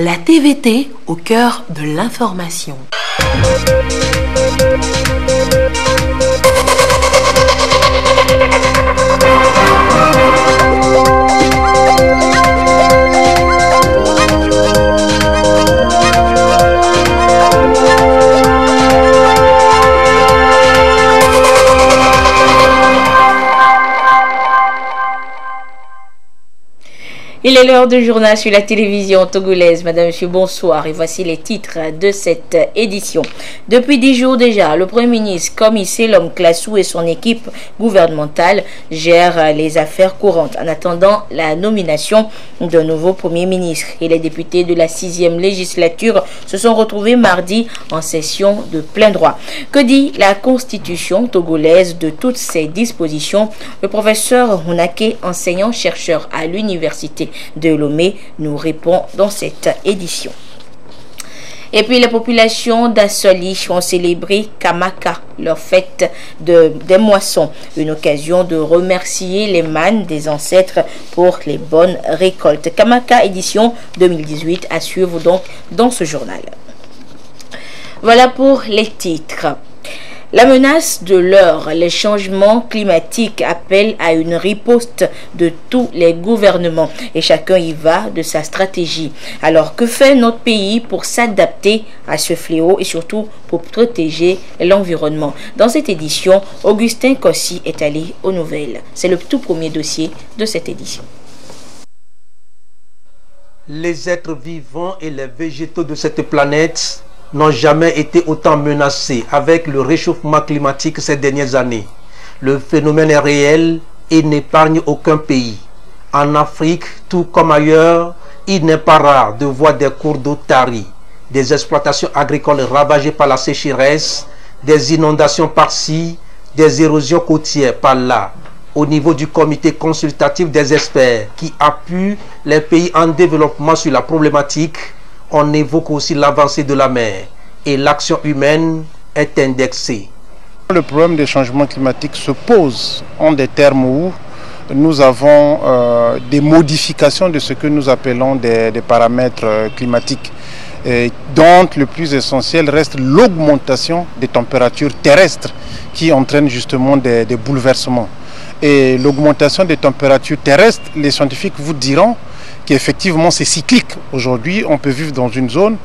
La TVT au cœur de l'information. Il est l'heure du journal sur la télévision togolaise. Madame, monsieur, bonsoir. Et voici les titres de cette édition. Depuis 10 jours déjà, le Premier ministre Komi Selom Klassou et son équipe gouvernementale gèrent les affaires courantes en attendant la nomination d'un nouveau Premier ministre. Et les députés de la 6e législature se sont retrouvés mardi en session de plein droit. Que dit la Constitution togolaise de toutes ces dispositions? Le professeur Hunake, enseignant-chercheur à l'université de Lomé, nous répond dans cette édition. Et puis les populations d'Assoli ont célébré Kamaka, leur fête des moissons, une occasion de remercier les mânes des ancêtres pour les bonnes récoltes. Kamaka édition 2018 à suivre donc dans ce journal. Voilà pour les titres. La menace de l'heure, les changements climatiques appellent à une riposte de tous les gouvernements et chacun y va de sa stratégie. Alors que fait notre pays pour s'adapter à ce fléau et surtout pour protéger l'environnement? Dans cette édition, Augustin Kossi est allé aux nouvelles. C'est le tout premier dossier de cette édition. Les êtres vivants et les végétaux de cette planète n'ont jamais été autant menacés avec le réchauffement climatique ces dernières années. Le phénomène est réel et n'épargne aucun pays. En Afrique, tout comme ailleurs, il n'est pas rare de voir des cours d'eau taris, des exploitations agricoles ravagées par la sécheresse, des inondations par-ci, des érosions côtières par-là. Au niveau du comité consultatif des experts qui appuie les pays en développement sur la problématique, on évoque aussi l'avancée de la mer et l'action humaine est indexée. Le problème des changements climatiques se pose en des termes où nous avons des modifications de ce que nous appelons des paramètres climatiques, dont le plus essentiel reste l'augmentation des températures terrestres qui entraîne justement des bouleversements. Et l'augmentation des températures terrestres, les scientifiques vous diront qu'effectivement c'est cyclique. Aujourd'hui, on peut vivre dans une zone,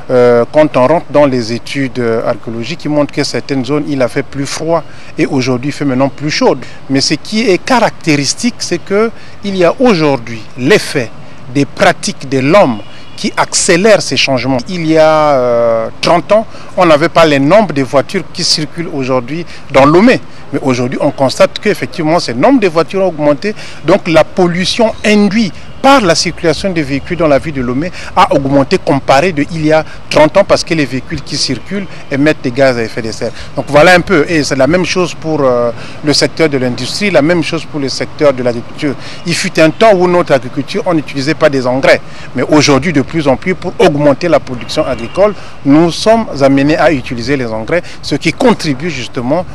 quand on rentre dans les études archéologiques, qui montrent que certaines zones, il a fait plus froid et aujourd'hui il fait maintenant plus chaud. Mais ce qui est caractéristique, c'est qu'il y a aujourd'hui l'effet des pratiques de l'homme qui accélèrent ces changements. Il y a 30 ans, on n'avait pas les nombres de voitures qui circulent aujourd'hui dans Lomé. Mais aujourd'hui, on constate qu'effectivement, ce nombre de voitures a augmenté. Donc la pollution induite par la circulation des véhicules dans la ville de Lomé a augmenté comparé d'il y a 30 ans parce que les véhicules qui circulent émettent des gaz à effet de serre. Donc voilà un peu, et c'est la même chose pour le secteur de l'industrie, la même chose pour le secteur de l'agriculture. Il fut un temps où notre agriculture, on n'utilisait pas des engrais, mais aujourd'hui de plus en plus, pour augmenter la production agricole, nous sommes amenés à utiliser les engrais, ce qui contribue justement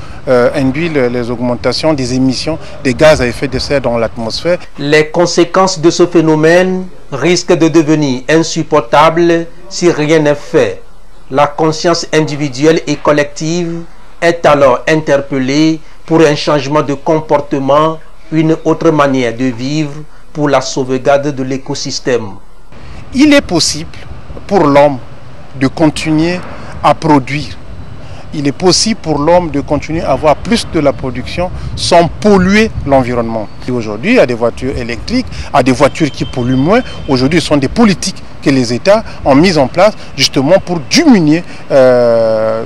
induit les augmentations des émissions des gaz à effet de serre dans l'atmosphère. Les conséquences de ce phénomène risquent de devenir insupportables si rien n'est fait. La conscience individuelle et collective est alors interpellée pour un changement de comportement, une autre manière de vivre pour la sauvegarde de l'écosystème. Il est possible pour l'homme de continuer à produire. Il est possible pour l'homme de continuer à avoir plus de la production sans polluer l'environnement. Aujourd'hui, il y a des voitures électriques, il y a des voitures qui polluent moins. Aujourd'hui, ce sont des politiques que les États ont mises en place justement pour diminuer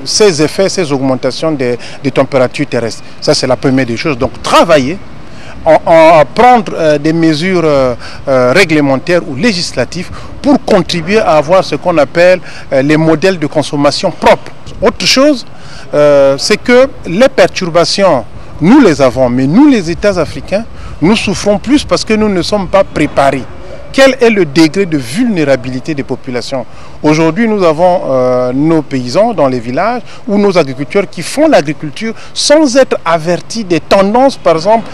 ces effets, ces augmentations des températures terrestres. Ça, c'est la première des choses. Donc, travailler, prendre des mesures réglementaires ou législatives pour contribuer à avoir ce qu'on appelle les modèles de consommation propres. Autre chose, c'est que les perturbations, nous les avons, mais nous les États africains, nous souffrons plus parce que nous ne sommes pas préparés. Quel est le degré de vulnérabilité des populations? Aujourd'hui, nous avons nos paysans dans les villages ou nos agriculteurs qui font l'agriculture sans être avertis des tendances, par exemple,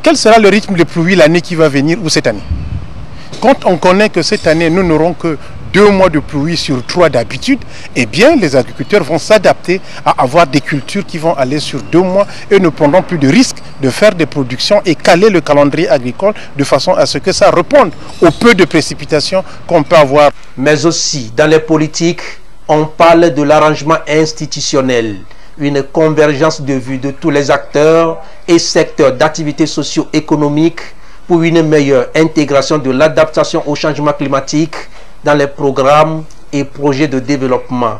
quel sera le rythme de pluie l'année qui va venir ou cette année? Quand on connaît que cette année, nous n'aurons que 2 mois de pluie sur 3 d'habitude, eh bien les agriculteurs vont s'adapter à avoir des cultures qui vont aller sur 2 mois et ne prendront plus de risques de faire des productions et caler le calendrier agricole de façon à ce que ça réponde au peu de précipitations qu'on peut avoir. Mais aussi, dans les politiques, on parle de l'arrangement institutionnel, une convergence de vues de tous les acteurs et secteurs d'activités socio-économiques pour une meilleure intégration de l'adaptation au changement climatique dans les programmes et projets de développement.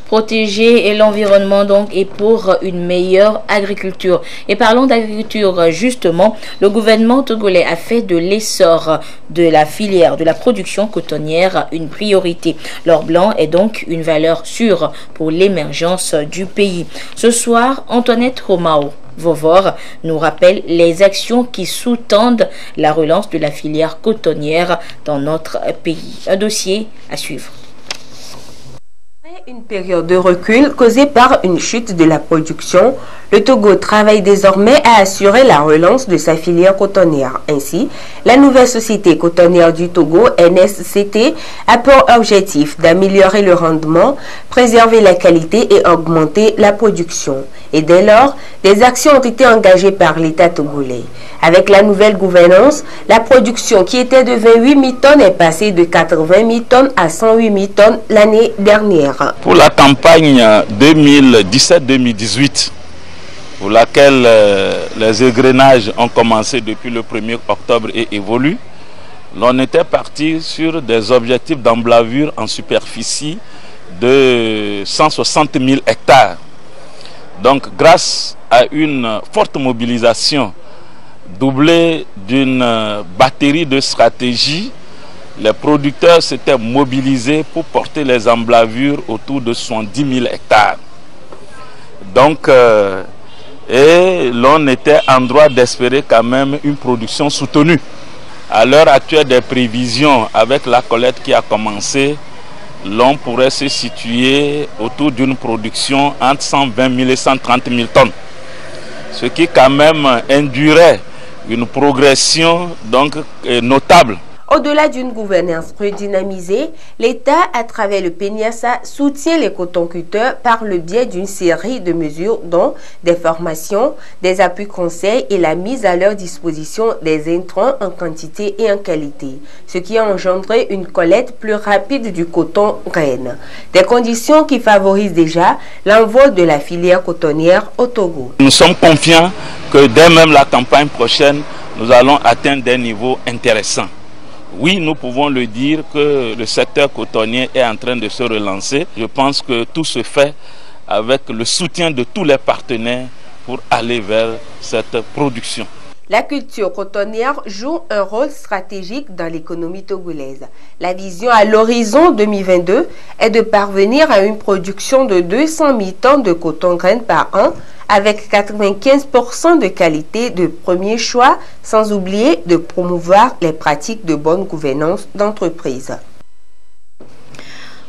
Protéger l'environnement donc et pour une meilleure agriculture. Et parlons d'agriculture justement, le gouvernement togolais a fait de l'essor de la filière de la production cotonnière une priorité. L'or blanc est donc une valeur sûre pour l'émergence du pays. Ce soir, Antoinette Romao Vovor nous rappelle les actions qui sous-tendent la relance de la filière cotonnière dans notre pays. Un dossier à suivre. Une période de recul causée par une chute de la production, le Togo travaille désormais à assurer la relance de sa filière cotonnière. Ainsi, la nouvelle société cotonnière du Togo, NSCT, a pour objectif d'améliorer le rendement, préserver la qualité et augmenter la production. Et dès lors, des actions ont été engagées par l'État togolais. Avec la nouvelle gouvernance, la production qui était de 28 000 tonnes est passée de 80 000 tonnes à 108 000 tonnes l'année dernière. Pour la campagne 2017-2018, pour laquelle les égrenages ont commencé depuis le 1er octobre et évoluent, l'on était parti sur des objectifs d'emblavure en superficie de 160 000 hectares. Donc, grâce à une forte mobilisation doublée d'une batterie de stratégies, les producteurs s'étaient mobilisés pour porter les emblavures autour de 70 000 hectares. Donc, et l'on était en droit d'espérer quand même une production soutenue. À l'heure actuelle des prévisions, avec la collecte qui a commencé, l'on pourrait se situer autour d'une production entre 120 000 et 130 000 tonnes. Ce qui quand même induirait une progression donc notable. Au-delà d'une gouvernance redynamisée, l'État, à travers le PENIASA, soutient les cotonculteurs par le biais d'une série de mesures dont des formations, des appuis conseils et la mise à leur disposition des intrants en quantité et en qualité, ce qui a engendré une collecte plus rapide du coton graine. Des conditions qui favorisent déjà l'envoi de la filière cotonnière au Togo. Nous sommes confiants que dès même la campagne prochaine, nous allons atteindre des niveaux intéressants. Oui, nous pouvons le dire que le secteur cotonnier est en train de se relancer. Je pense que tout se fait avec le soutien de tous les partenaires pour aller vers cette production. La culture cotonnière joue un rôle stratégique dans l'économie togolaise. La vision à l'horizon 2022 est de parvenir à une production de 200 000 tonnes de coton graine par an, avec 95% de qualité de premier choix, sans oublier de promouvoir les pratiques de bonne gouvernance d'entreprise.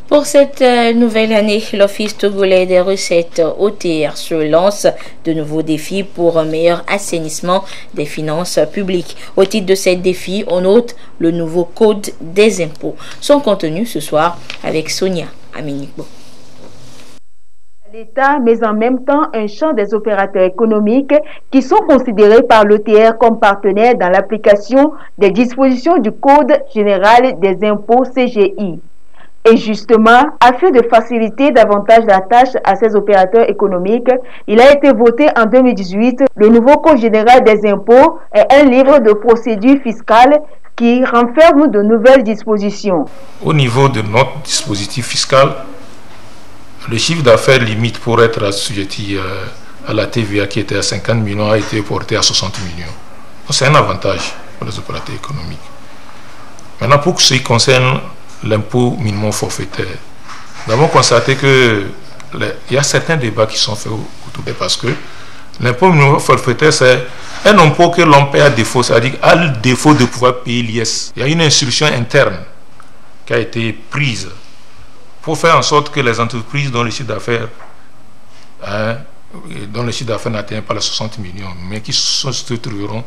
Pour cette nouvelle année, l'Office togolais des recettes OTR se lance de nouveaux défis pour un meilleur assainissement des finances publiques. Au titre de ces défis, on note le nouveau code des impôts. Son contenu ce soir avec Sonia Aminikbo. L'État, mais en même temps un champ des opérateurs économiques qui sont considérés par l'OTR comme partenaires dans l'application des dispositions du Code général des impôts CGI. Et justement, afin de faciliter davantage la tâche à ces opérateurs économiques, il a été voté en 2018 le nouveau Code général des impôts et un livre de procédure fiscale qui renferme de nouvelles dispositions. Au niveau de notre dispositif fiscal, le chiffre d'affaires limite pour être assujetti à la TVA qui était à 50 millions a été porté à 60 millions. C'est un avantage pour les opérateurs économiques. Maintenant, pour ce qui concerne l'impôt minimum forfaitaire, nous avons constaté qu'il y a certains débats qui sont faits autour de parce que l'impôt minimum forfaitaire, c'est un impôt que l'on paie à défaut, c'est-à-dire à défaut de pouvoir payer l'IS. Il y a une instruction interne qui a été prise pour faire en sorte que les entreprises dont le chiffre d'affaires n'atteint pas les 60 millions, mais qui se trouveront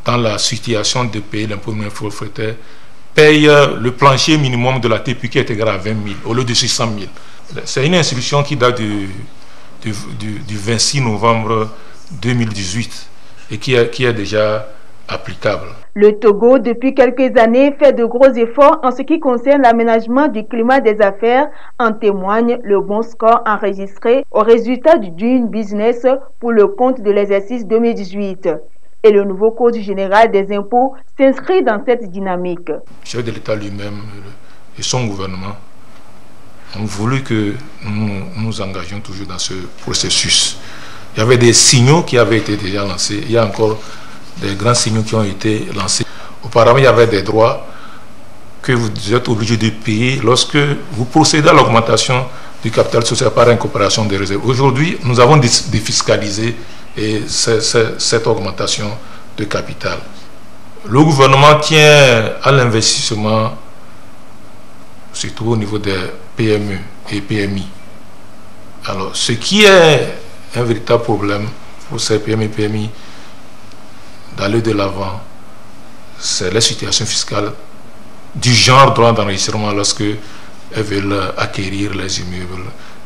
dans la situation de payer l'impôt minimum forfaitaire paye le plancher minimum de la TPU qui est égal à 20 000 au lieu de 600 000. C'est une instruction qui date du 26 novembre 2018 et qui est déjà applicable. Le Togo, depuis quelques années, fait de gros efforts en ce qui concerne l'aménagement du climat des affaires. En témoigne le bon score enregistré au résultat du Doing Business pour le compte de l'exercice 2018. Et le nouveau Code général des impôts s'inscrit dans cette dynamique. Le chef de l'État lui-même et son gouvernement ont voulu que nous nous engagions toujours dans ce processus. Il y avait des signaux qui avaient été déjà lancés. Il y a encore des grands signaux qui ont été lancés. Auparavant, il y avait des droits que vous êtes obligé de payer lorsque vous procédez à l'augmentation du capital social par incorporation des réserves. Aujourd'hui, nous avons défiscalisé cette augmentation de capital. Le gouvernement tient à l'investissement, surtout au niveau des PME et PMI. Alors, ce qui est un véritable problème pour ces PME et PMI d'aller de l'avant, c'est la situation fiscale du genre droit d'enregistrement lorsque elles veulent acquérir les immeubles,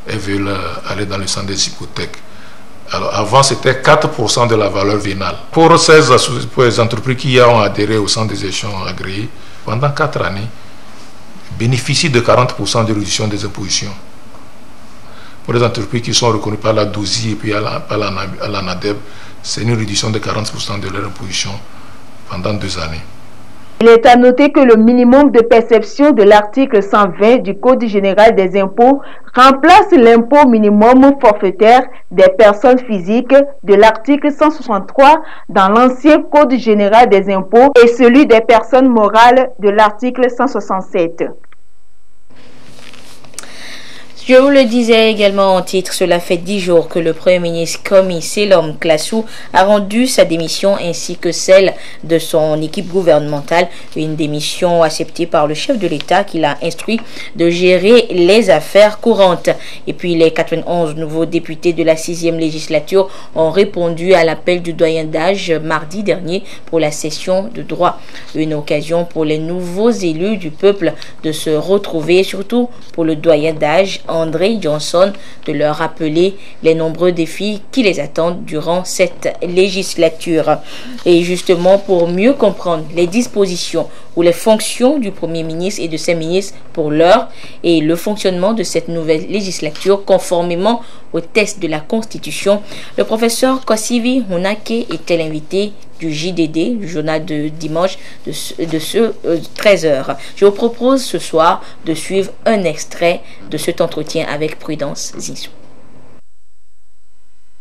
elles veulent aller dans le centre des hypothèques. Alors avant c'était 4% de la valeur vénale. Pour les entreprises qui ont adhéré au centre des échelons agréés, pendant 4 années, bénéficient de 40% de réduction des impositions. Pour les entreprises qui sont reconnues par la DOSI et puis par la NADEB, c'est une réduction de 40% de leur imposition pendant 2 années. Il est à noter que le minimum de perception de l'article 120 du Code général des impôts remplace l'impôt minimum forfaitaire des personnes physiques de l'article 163 dans l'ancien Code général des impôts et celui des personnes morales de l'article 167. Je vous le disais également en titre, cela fait 10 jours que le Premier ministre Komi Selom Klasu a rendu sa démission ainsi que celle de son équipe gouvernementale. Une démission acceptée par le chef de l'État qui l'a instruit de gérer les affaires courantes. Et puis les 91 nouveaux députés de la 6e législature ont répondu à l'appel du doyen d'âge mardi dernier pour la session de droit. Une occasion pour les nouveaux élus du peuple de se retrouver, surtout pour le doyen d'âge André Johnson, de leur rappeler les nombreux défis qui les attendent durant cette législature. Et justement, pour mieux comprendre les dispositions ou les fonctions du Premier ministre et de ses ministres pour l'heure et le fonctionnement de cette nouvelle législature conformément au texte de la Constitution, le professeur Kosivi Hunake était l'invité du JDD, du journal de dimanche de ce 13h. Je vous propose ce soir de suivre un extrait de cet entretien avec Prudence Zizou.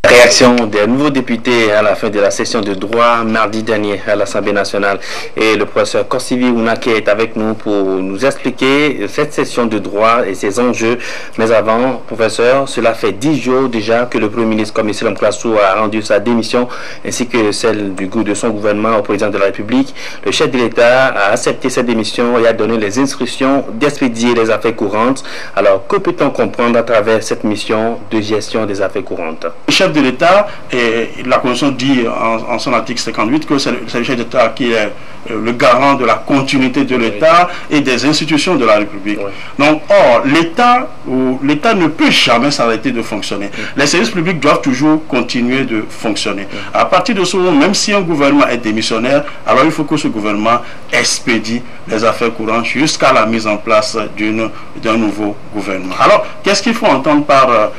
Réaction des nouveaux députés à la fin de la session de droit mardi dernier à l'Assemblée nationale. Et le professeur Kosivi Hunake est avec nous pour nous expliquer cette session de droit et ses enjeux. Mais avant, professeur, cela fait 10 jours déjà que le Premier ministre Komi Selom Klasu a rendu sa démission ainsi que celle de son gouvernement au président de la République. Le chef de l'État a accepté cette démission et a donné les instructions d'expédier les affaires courantes. Alors, que peut-on comprendre à travers cette mission de gestion des affaires courantes? Le chef de l'État, et la Constitution dit en son article 58 que c'est le chef d'État qui est le garant de la continuité de l'État et des institutions de la République. Donc, or, l'État ne peut jamais s'arrêter de fonctionner. Les services publics doivent toujours continuer de fonctionner. À partir de ce moment, même si un gouvernement est démissionnaire, alors il faut que ce gouvernement expédie les affaires courantes jusqu'à la mise en place d'un nouveau gouvernement. Alors, qu'est-ce qu'il faut entendre par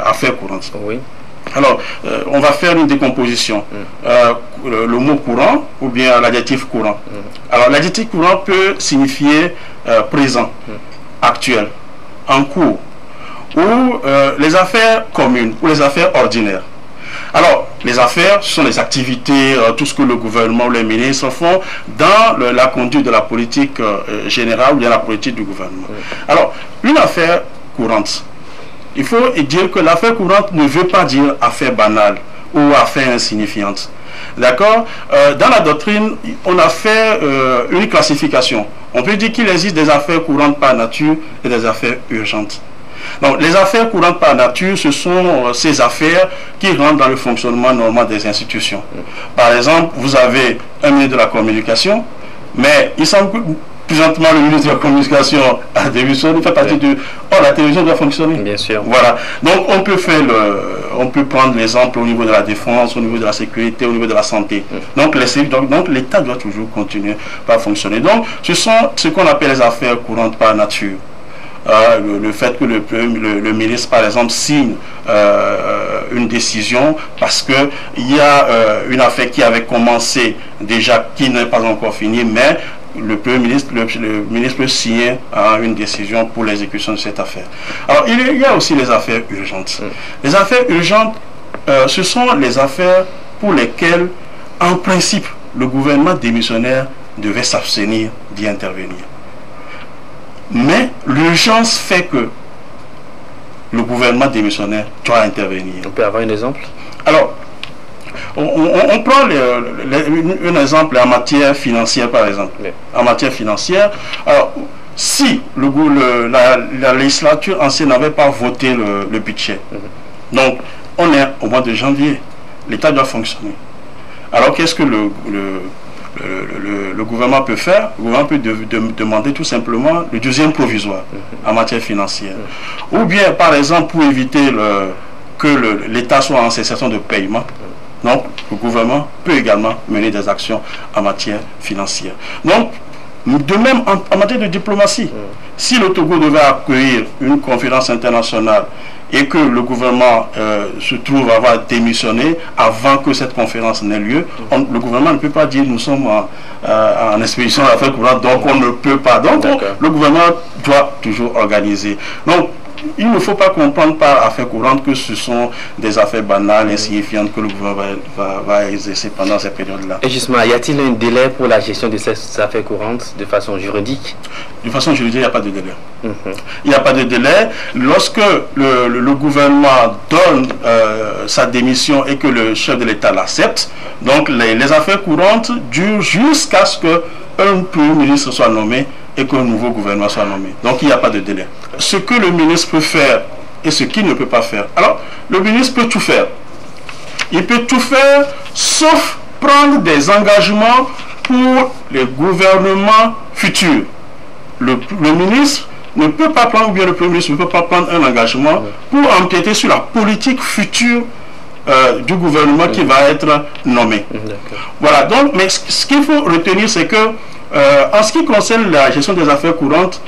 affaires courantes? Alors, on va faire une décomposition. Le mot courant ou bien l'adjectif courant. Alors, l'adjectif courant peut signifier présent, actuel, en cours, ou les affaires communes, ou les affaires ordinaires. Alors, les affaires sont les activités, tout ce que le gouvernement ou les ministres font dans la conduite de la politique générale ou bien la politique du gouvernement. Alors, une affaire courante, il faut dire que l'affaire courante ne veut pas dire affaire banale ou affaire insignifiante. D'accord? Dans la doctrine, on a fait une classification. On peut dire qu'il existe des affaires courantes par nature et des affaires urgentes. Donc, les affaires courantes par nature, ce sont ces affaires qui rentrent dans le fonctionnement normal des institutions. Par exemple, vous avez un ministre de la communication, mais il semble que présentement, le ministre de la Communication a démissionné, fait partie de... Oh, la télévision doit fonctionner. Bien sûr. Voilà. Donc, on peut prendre l'exemple au niveau de la défense, au niveau de la sécurité, au niveau de la santé. Donc, l'État doit toujours continuer à fonctionner. Donc, ce sont ce qu'on appelle les affaires courantes par nature. Le fait que le ministre, par exemple, signe une décision parce qu'il y a une affaire qui avait commencé déjà, qui n'est pas encore finie, mais le ministre peut signer une décision pour l'exécution de cette affaire. Alors, il y a aussi les affaires urgentes. Les affaires urgentes, ce sont les affaires pour lesquelles, en principe, le gouvernement démissionnaire devait s'abstenir d'y intervenir. Mais l'urgence fait que le gouvernement démissionnaire doit intervenir. On peut avoir un exemple? Alors, on prend un exemple en matière financière, par exemple. Oui. En matière financière, alors, si la législature ancienne n'avait pas voté le budget, donc on est au mois de janvier, l'État doit fonctionner. Alors qu'est-ce que le gouvernement peut faire? Le gouvernement peut demander tout simplement le deuxième provisoire en matière financière. Ou bien, par exemple, pour éviter que l'État soit en cessation de paiement, donc le gouvernement peut également mener des actions en matière financière. Donc, de même en matière de diplomatie, si le Togo devait accueillir une conférence internationale et que le gouvernement se trouve avoir démissionné avant que cette conférence n'ait lieu, le gouvernement ne peut pas dire nous sommes en expédition d'affaires courantes, donc on ne peut pas. Donc le gouvernement doit toujours organiser. Donc il ne faut pas comprendre par affaires courantes que ce sont des affaires banales, insignifiantes que le gouvernement va exercer pendant cette période-là. Et justement, y a-t-il un délai pour la gestion de ces affaires courantes de façon juridique? De façon juridique, il n'y a pas de délai. Il n'y a pas de délai. Lorsque le gouvernement donne sa démission et que le chef de l'État l'accepte, donc les affaires courantes durent jusqu'à ce qu'un premier ministre soit nommé et qu'un nouveau gouvernement soit nommé. Donc il n'y a pas de délai. Ce que le ministre peut faire et ce qu'il ne peut pas faire. Alors, le ministre peut tout faire. Il peut tout faire, sauf prendre des engagements pour les gouvernements futurs. Le ministre ne peut pas prendre, ou bien le premier ministre ne peut pas prendre un engagement pour empiéter sur la politique future du gouvernement qui va être nommé. Voilà, donc, mais ce qu'il faut retenir, c'est que en ce qui concerne la gestion des affaires courantes,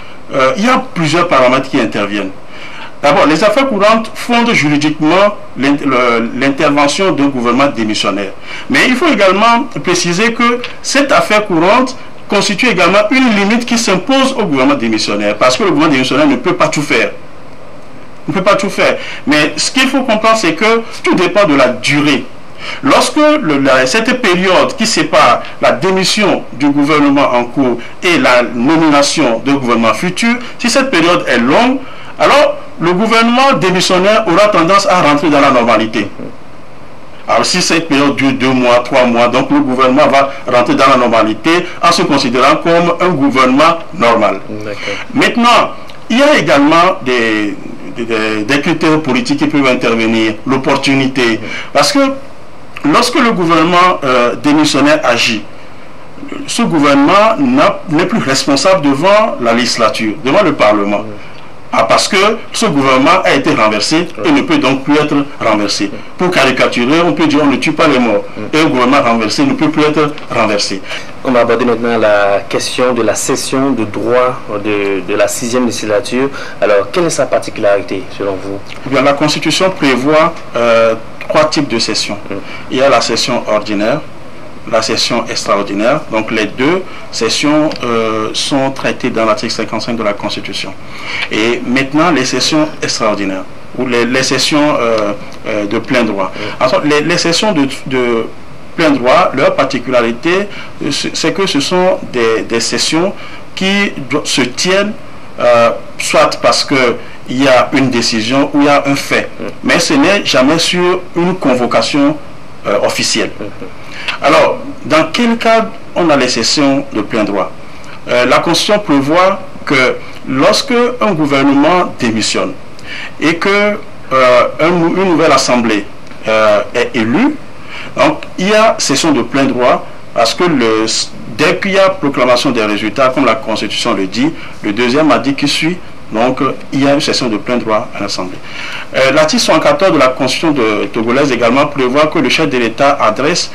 il y a plusieurs paramètres qui interviennent. D'abord, les affaires courantes fondent juridiquement l'intervention d'un gouvernement démissionnaire. Mais il faut également préciser que cette affaire courante constitue également une limite qui s'impose au gouvernement démissionnaire, parce que le gouvernement démissionnaire ne peut pas tout faire. Il ne peut pas tout faire. Mais ce qu'il faut comprendre, c'est que tout dépend de la durée. Lorsque cette période qui sépare la démission du gouvernement en cours et la nomination d'un gouvernement futur, si cette période est longue, alors le gouvernement démissionnaire aura tendance à rentrer dans la normalité. Alors si cette période dure 2 mois, 3 mois, donc le gouvernement va rentrer dans la normalité en se considérant comme un gouvernement normal. Maintenant, il y a également des critères politiques qui peuvent intervenir, l'opportunité. Parce que lorsque le gouvernement démissionnaire agit, ce gouvernement n'est plus responsable devant la législature, devant le Parlement. Parce que ce gouvernement a été renversé et ne peut donc plus être renversé. Pour caricaturer, on peut dire on ne tue pas les morts. Et un gouvernement renversé ne peut plus être renversé. On va aborder maintenant la question de la cession de droit de la 6e législature. Alors, quelle est sa particularité selon vous? Bien, la Constitution prévoit 3 types de cessions. Il y a la cession ordinaire, la cession extraordinaire. Donc les deux cessions sont traitées dans l'article 55 de la Constitution. Et maintenant les cessions extraordinaires, ou les cessions de plein droit. Alors, les cessions de plein droit, leur particularité, c'est que ce sont des cessions qui se tiennent soit parce que il y a une décision ou il y a un fait, mais ce n'est jamais sur une convocation officielle. Alors, dans quel cadre on a les cessions de plein droit? La Constitution prévoit que lorsque un gouvernement démissionne et que une nouvelle assemblée est élue, donc il y a cession de plein droit Parce que dès qu'il y a proclamation des résultats, comme la Constitution le dit, le deuxième a dit qu'il suit. Donc, il y a une session de plein droit à l'Assemblée. L'article 114 de la Constitution togolaise également prévoit que le chef de l'État adresse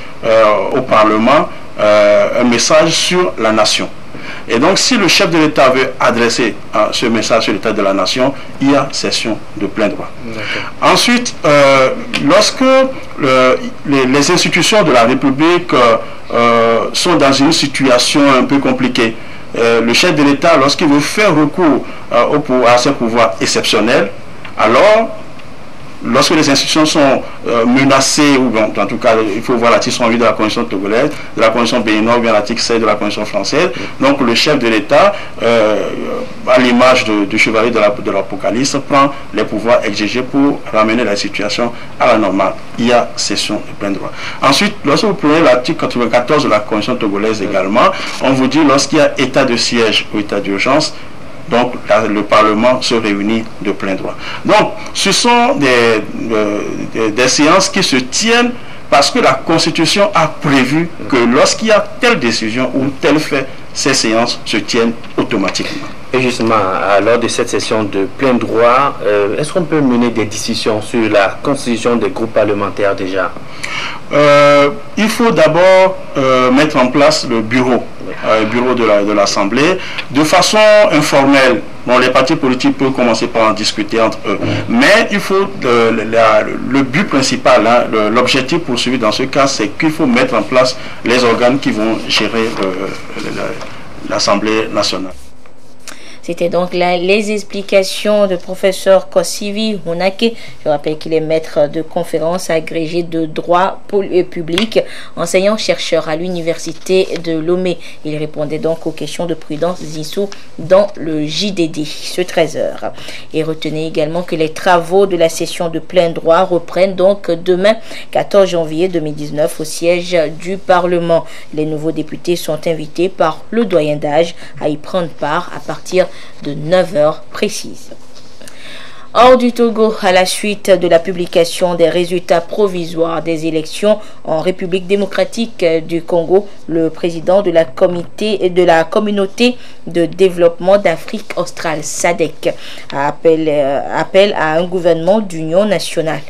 au Parlement un message sur la nation. Et donc, si le chef de l'État veut adresser ce message sur l'état de la nation, il y a session de plein droit. Ensuite, lorsque les institutions de la République sont dans une situation un peu compliquée, le chef de l'État, lorsqu'il veut faire recours à ses pouvoirs exceptionnels, alors, lorsque les institutions sont menacées, ou bien, en tout cas, il faut voir l'article 108 de la Constitution togolaise, de la Constitution béninoise, ou bien l'article 16 de la Constitution française, donc le chef de l'État, à l'image du chevalier de l'Apocalypse, prend les pouvoirs exigés pour ramener la situation à la normale. Il y a session de plein droit. Ensuite, lorsque vous prenez l'article 94 de la Constitution togolaise également, on vous dit lorsqu'il y a état de siège ou état d'urgence, donc le Parlement se réunit de plein droit. Donc ce sont des séances qui se tiennent parce que la Constitution a prévu que lorsqu'il y a telle décision ou tel fait, ces séances se tiennent automatiquement. Et justement, lors de cette session de plein droit, est-ce qu'on peut mener des discussions sur la constitution des groupes parlementaires déjà? Il faut d'abord mettre en place le bureau de l'Assemblée de façon informelle. Bon, les partis politiques peuvent commencer par en discuter entre eux. Mais il faut le but principal, hein, l'objectif poursuivi dans ce cas, c'est qu'il faut mettre en place les organes qui vont gérer l'Assemblée nationale. C'était donc là les explications de professeur Kosivi Hunake. Je rappelle qu'il est maître de conférences agrégé de droit public, enseignant-chercheur à l'université de Lomé. Il répondait donc aux questions de Prudence Zissou dans le JDD, ce 13h. Et retenez également que les travaux de la session de plein droit reprennent donc demain, 14 janvier 2019, au siège du Parlement. Les nouveaux députés sont invités par le doyen d'âge à y prendre part à partir de 9h précises. Hors du Togo, à la suite de la publication des résultats provisoires des élections en République démocratique du Congo, le président de la communauté de développement d'Afrique australe, SADC, appelle à un gouvernement d'union nationale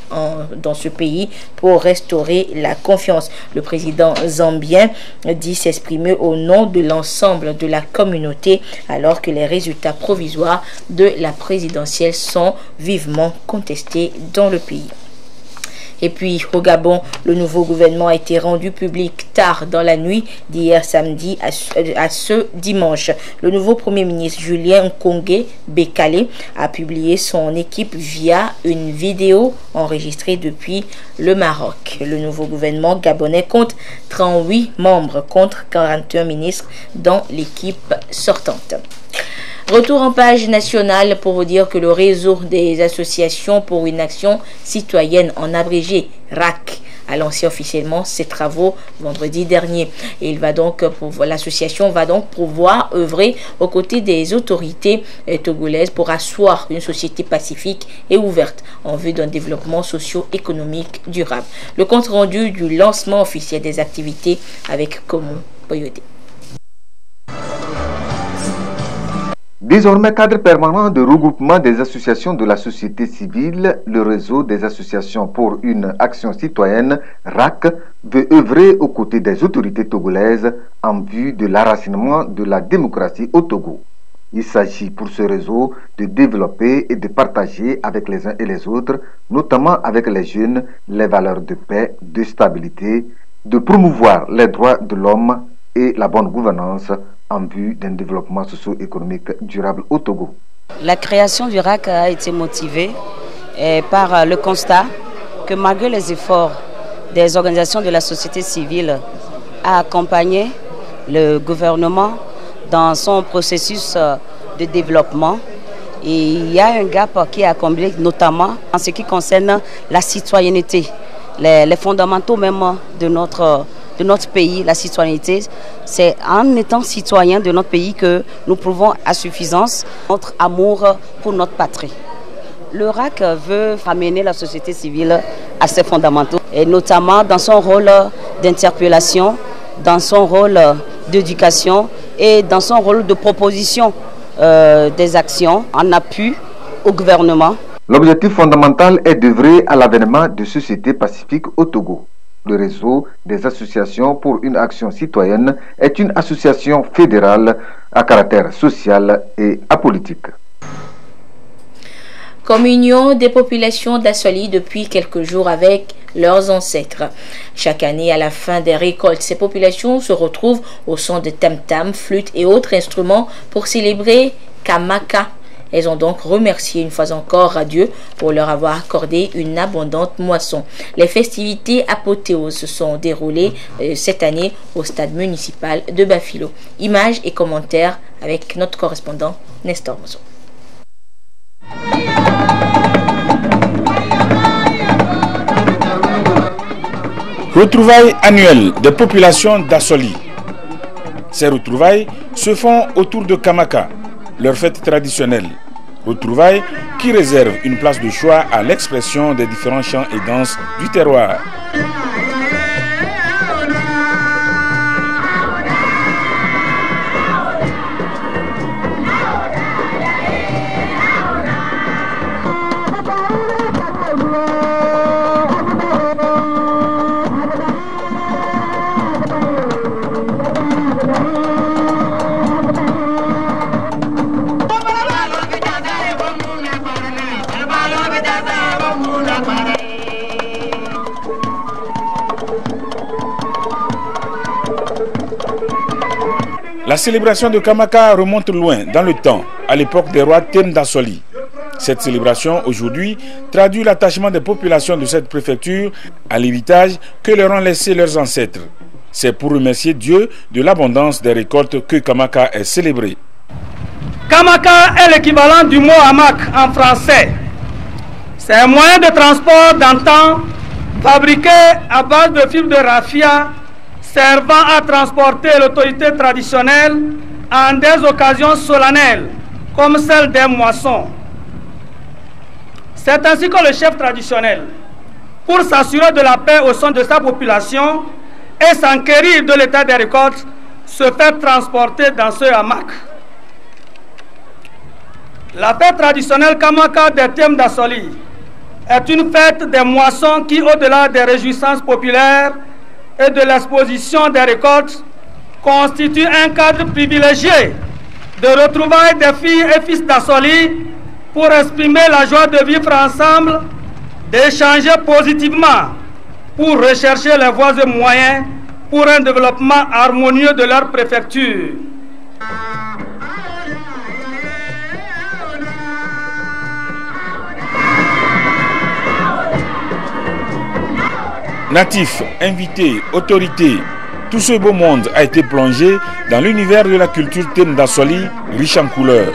dans ce pays pour restaurer la confiance. Le président zambien dit s'exprimer au nom de l'ensemble de la communauté alors que les résultats provisoires de la présidentielle sont vivement contesté dans le pays. Et puis au Gabon, le nouveau gouvernement a été rendu public tard dans la nuit d'hier samedi à ce dimanche. Le nouveau premier ministre Julien Nkongé Bekale a publié son équipe via une vidéo enregistrée depuis le Maroc. Le nouveau gouvernement gabonais compte 38 membres contre 41 ministres dans l'équipe sortante. Retour en page nationale pour vous dire que le réseau des associations pour une action citoyenne, en abrégé RAC, a lancé officiellement ses travaux vendredi dernier. Et l'association va donc pouvoir œuvrer aux côtés des autorités togolaises pour asseoir une société pacifique et ouverte en vue d'un développement socio-économique durable. Le compte rendu du lancement officiel des activités avec Komo Boyode. Désormais cadre permanent de regroupement des associations de la société civile, le réseau des associations pour une action citoyenne, RAC, veut œuvrer aux côtés des autorités togolaises en vue de l'enracinement de la démocratie au Togo. Il s'agit pour ce réseau de développer et de partager avec les uns et les autres, notamment avec les jeunes, les valeurs de paix, de stabilité, de promouvoir les droits de l'homme et la bonne gouvernance en vue d'un développement socio-économique durable au Togo. La création du RAC a été motivée par le constat que malgré les efforts des organisations de la société civile à accompagner le gouvernement dans son processus de développement, et il y a un gap qui est à combler, notamment en ce qui concerne la citoyenneté, les fondamentaux même de notre pays, la citoyenneté. C'est en étant citoyen de notre pays que nous prouvons à suffisance notre amour pour notre patrie. Le RAC veut ramener la société civile à ses fondamentaux, et notamment dans son rôle d'interpellation dans son rôle d'éducation et dans son rôle de proposition des actions en appui au gouvernement. L'objectif fondamental est d'œuvrer à l'avènement de sociétés pacifiques au Togo. Le réseau des associations pour une action citoyenne est une association fédérale à caractère social et apolitique. Communion des populations d'Assoli depuis quelques jours avec leurs ancêtres. Chaque année, à la fin des récoltes, ces populations se retrouvent au son de tam-tam, flûtes et autres instruments pour célébrer Kamaka. Elles ont donc remercié une fois encore Dieu pour leur avoir accordé une abondante moisson. Les festivités apothéoses se sont déroulées cette année au stade municipal de Bafilo. Images et commentaires avec notre correspondant Nestor Mozo. Retrouvailles annuelles des populations d'Assoli. Ces retrouvailles se font autour de Kamaka, leur fête traditionnelle. Retrouvailles qui réservent une place de choix à l'expression des différents chants et danses du terroir. La célébration de Kamaka remonte loin dans le temps, à l'époque des rois Tem d'Assoli. Cette célébration, aujourd'hui, traduit l'attachement des populations de cette préfecture à l'héritage que leur ont laissé leurs ancêtres. C'est pour remercier Dieu de l'abondance des récoltes que Kamaka est célébré. Kamaka est l'équivalent du mot hamac en français. C'est un moyen de transport d'antan fabriqué à base de fibres de raffia servant à transporter l'autorité traditionnelle en des occasions solennelles, comme celle des moissons. C'est ainsi que le chef traditionnel, pour s'assurer de la paix au sein de sa population et s'enquérir de l'état des récoltes, se fait transporter dans ce hamac. La fête traditionnelle Kamaka des Tem d'Assoli est une fête des moissons qui, au-delà des réjouissances populaires et de l'exposition des récoltes, constitue un cadre privilégié de retrouvailles des filles et fils d'Assoli pour exprimer la joie de vivre ensemble, d'échanger positivement, pour rechercher les voies et moyens pour un développement harmonieux de leur préfecture. Natifs, invités, autorités, tout ce beau monde a été plongé dans l'univers de la culture Tem d'Assoli, riche en couleurs.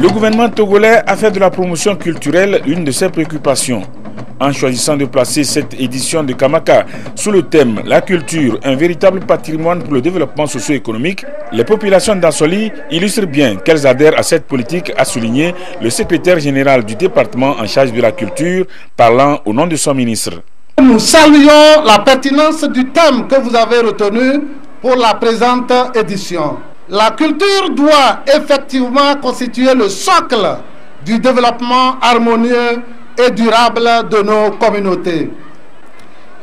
Le gouvernement togolais a fait de la promotion culturelle une de ses préoccupations. En choisissant de placer cette édition de Kamaka sous le thème « La culture, un véritable patrimoine pour le développement socio-économique », les populations d'Assoli illustrent bien qu'elles adhèrent à cette politique, a souligné le secrétaire général du département en charge de la culture, parlant au nom de son ministre. Nous saluons la pertinence du thème que vous avez retenu pour la présente édition. La culture doit effectivement constituer le socle du développement harmonieux et durable de nos communautés.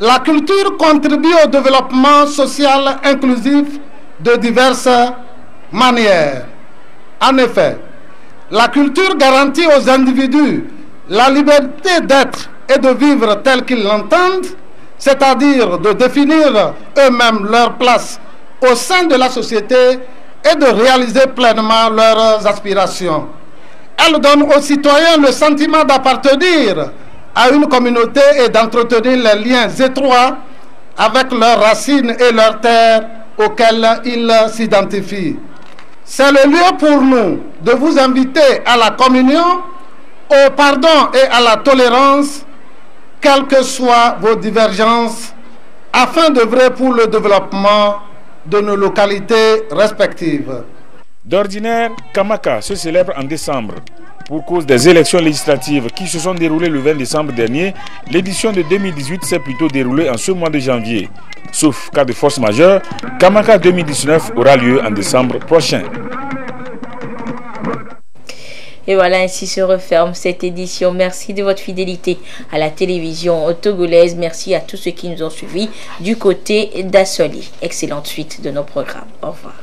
La culture contribue au développement social inclusif de diverses manières. En effet, la culture garantit aux individus la liberté d'être et de vivre tels qu'ils l'entendent, c'est-à-dire de définir eux-mêmes leur place au sein de la société et de réaliser pleinement leurs aspirations. Elle donne aux citoyens le sentiment d'appartenir à une communauté et d'entretenir les liens étroits avec leurs racines et leurs terres auxquelles ils s'identifient. C'est le lieu pour nous de vous inviter à la communion, au pardon et à la tolérance, quelles que soient vos divergences, afin d'œuvrer pour le développement de nos localités respectives. D'ordinaire, Kamaka se célèbre en décembre. Pour cause des élections législatives qui se sont déroulées le 20 décembre dernier, l'édition de 2018 s'est plutôt déroulée en ce mois de janvier. Sauf cas de force majeure, Kamaka 2019 aura lieu en décembre prochain. Et voilà, ainsi se referme cette édition. Merci de votre fidélité à la télévision togolaise. Merci à tous ceux qui nous ont suivis du côté d'Assoli. Excellente suite de nos programmes. Au revoir.